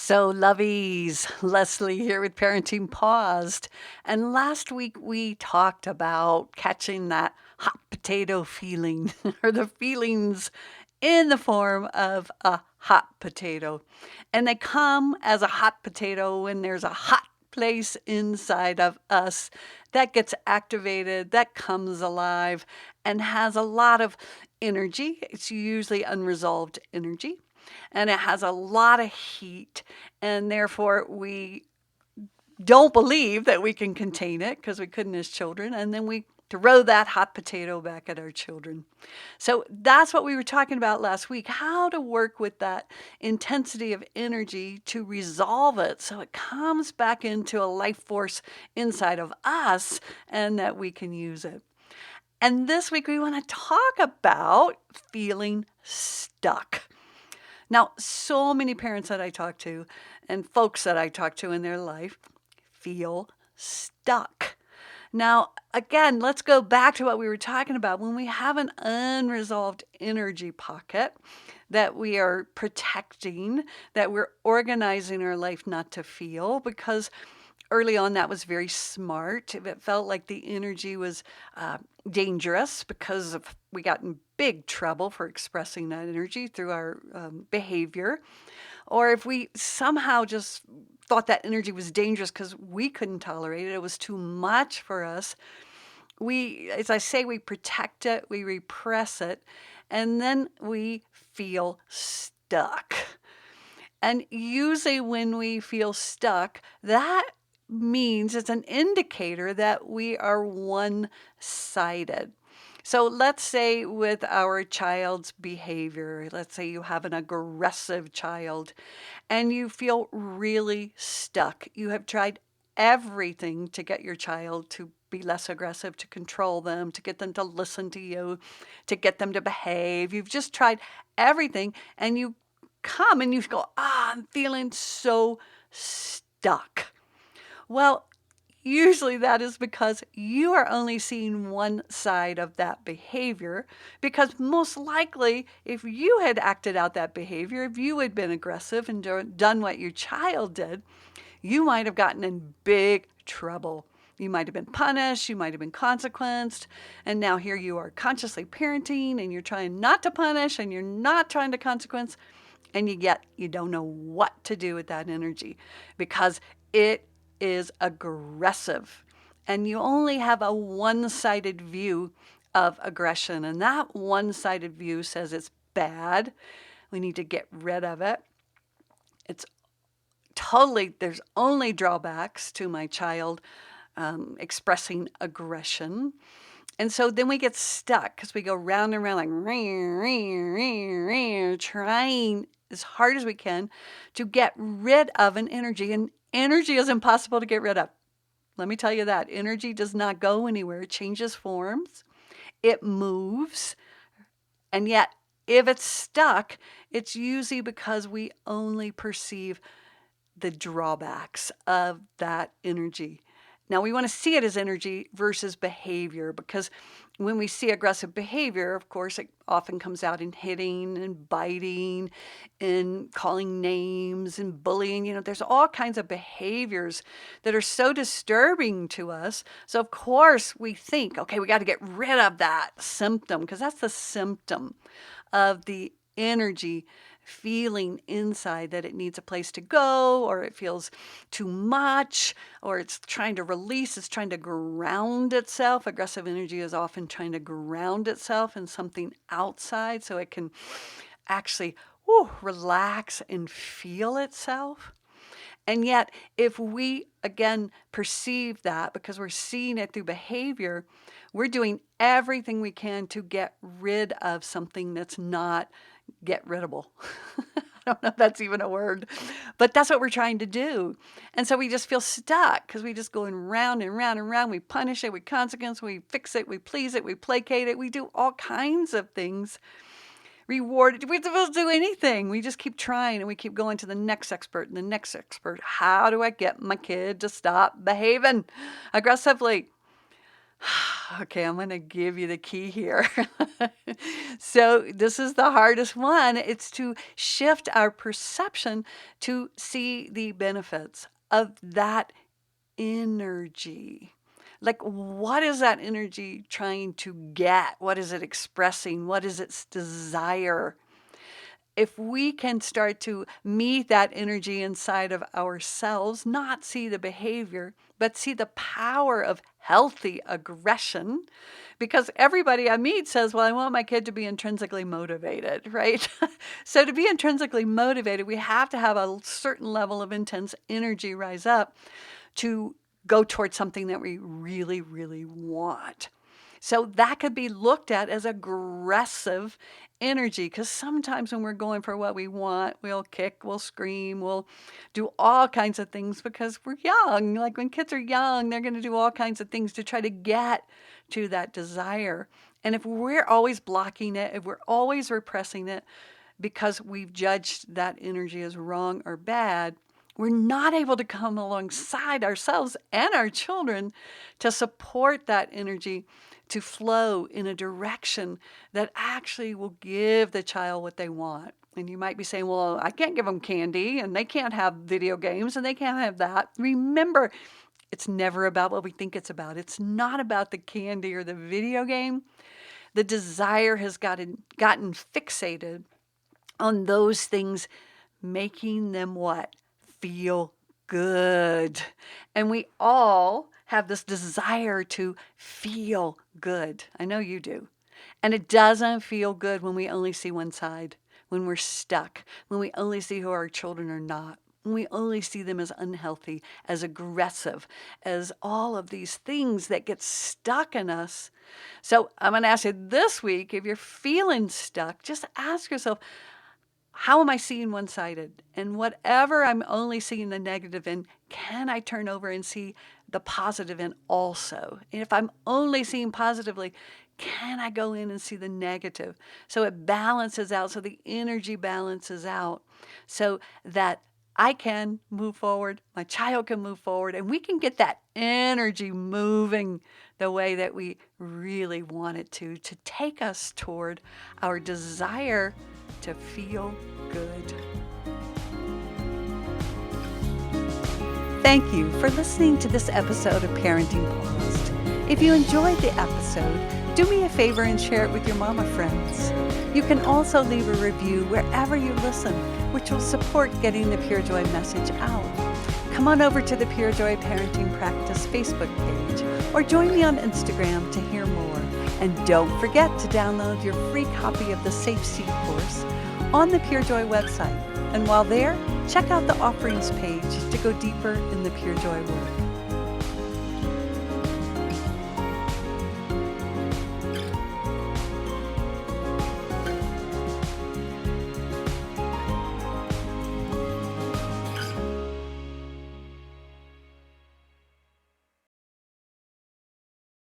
So, lovies, Leslie here with Parenting Paused. And last week we talked about catching that hot potato feeling or the feelings in the form of a hot potato. And they come as a hot potato when there's a hot place inside of us that gets activated, that comes alive, and has a lot of energy. It's usually unresolved energy and it has a lot of heat, and therefore we don't believe that we can contain it because we couldn't as children, and then we throw that hot potato back at our children. So that's what we were talking about last week, how to work with that intensity of energy to resolve it so it comes back into a life force inside of us and that we can use it. And this week we want to talk about feeling stuck. Now, so many parents that I talk to and folks that I talk to in their life feel stuck. Now, again, let's go back to what we were talking about. When we have an unresolved energy pocket that we are protecting, that we're organizing our life not to feel, because early on that was very smart. It felt like the energy was dangerous because we got in big trouble for expressing that energy through our behavior. Or if we somehow just thought that energy was dangerous because we couldn't tolerate it, it was too much for us. As I say, we protect it, we repress it, and then we feel stuck. And usually when we feel stuck, that means it's an indicator that we are one-sided. So let's say with our child's behavior, let's say you have an aggressive child and you feel really stuck. You have tried everything to get your child to be less aggressive, to control them, to get them to listen to you, to get them to behave. You've just tried everything and you come and you go, I'm feeling so stuck. Well, usually that is because you are only seeing one side of that behavior, because most likely if you had acted out that behavior, if you had been aggressive and done what your child did, you might have gotten in big trouble. You might have been punished, you might have been consequenced, and now here you are consciously parenting and you're trying not to punish and you're not trying to consequence, and yet you don't know what to do with that energy because it is aggressive. And you only have a one-sided view of aggression. And that one-sided view says it's bad. We need to get rid of it. It's totally, there's only drawbacks to my child expressing aggression. And so then we get stuck because we go round and round like trying as hard as we can to get rid of an energy. And energy is impossible to get rid of. Let me tell you that. Energy does not go anywhere. It changes forms. It moves. And yet, if it's stuck, it's usually because we only perceive the drawbacks of that energy. Now, we want to see it as energy versus behavior, because when we see aggressive behavior, of course, it often comes out in hitting and biting and calling names and bullying. There's all kinds of behaviors that are so disturbing to us. So, of course, we think, okay, we got to get rid of that symptom, because that's the symptom of the energy feeling inside that it needs a place to go, or it feels too much, or it's trying to release, it's trying to ground itself. Aggressive energy is often trying to ground itself in something outside so it can actually relax and feel itself. And yet, if we, again, perceive that because we're seeing it through behavior, we're doing everything we can to get rid of something that's not get riddable. I don't know if that's even a word, but that's what we're trying to do. And so we just feel stuck because we just going round and round and round. We punish it, we consequence, we fix it, we please it, we placate it. We do all kinds of things. Rewarded. We're supposed to do anything. We just keep trying and we keep going to the next expert and the next expert. How do I get my kid to stop behaving aggressively? Okay, I'm going to give you the key here. So, this is the hardest one. It's to shift our perception to see the benefits of that energy. Like, what is that energy trying to get? What is it expressing? What is its desire? If we can start to meet that energy inside of ourselves, not see the behavior, but see the power of healthy aggression, because everybody I meet says, well, I want my kid to be intrinsically motivated, right? So to be intrinsically motivated, we have to have a certain level of intense energy rise up to go towards something that we really, really want. So that could be looked at as aggressive energy, because sometimes when we're going for what we want, we'll kick, we'll scream, we'll do all kinds of things because we're young. Like when kids are young, they're going to do all kinds of things to try to get to that desire. And if we're always blocking it, if we're always repressing it because we've judged that energy as wrong or bad, we're not able to come alongside ourselves and our children to support that energy to flow in a direction that actually will give the child what they want. And you might be saying, well, I can't give them candy and they can't have video games and they can't have that. Remember, it's never about what we think it's about. It's not about the candy or the video game. The desire has gotten fixated on those things, making them what? Feel good. And we all have this desire to feel good. I know you do. And it doesn't feel good when we only see one side, when we're stuck, when we only see who our children are not, when we only see them as unhealthy, as aggressive, as all of these things that get stuck in us. So I'm going to ask you this week, if you're feeling stuck, just ask yourself, how am I seeing one-sided? And whatever I'm only seeing the negative in, can I turn over and see the positive in also? And if I'm only seeing positively, can I go in and see the negative? So it balances out, so the energy balances out, so that I can move forward, my child can move forward, and we can get that energy moving the way that we really want it to take us toward our desire to feel good. Thank you for listening to this episode of Parenting Paused. If you enjoyed the episode, do me a favor and share it with your mama friends. You can also leave a review wherever you listen, which will support getting the Pure Joy message out. Come on over to the Pure Joy Parenting Practice Facebook page or join me on Instagram to hear more. And don't forget to download your free copy of the Safe Seat course on the Pure Joy website. And while there, check out the offerings page to go deeper in the Pure Joy work.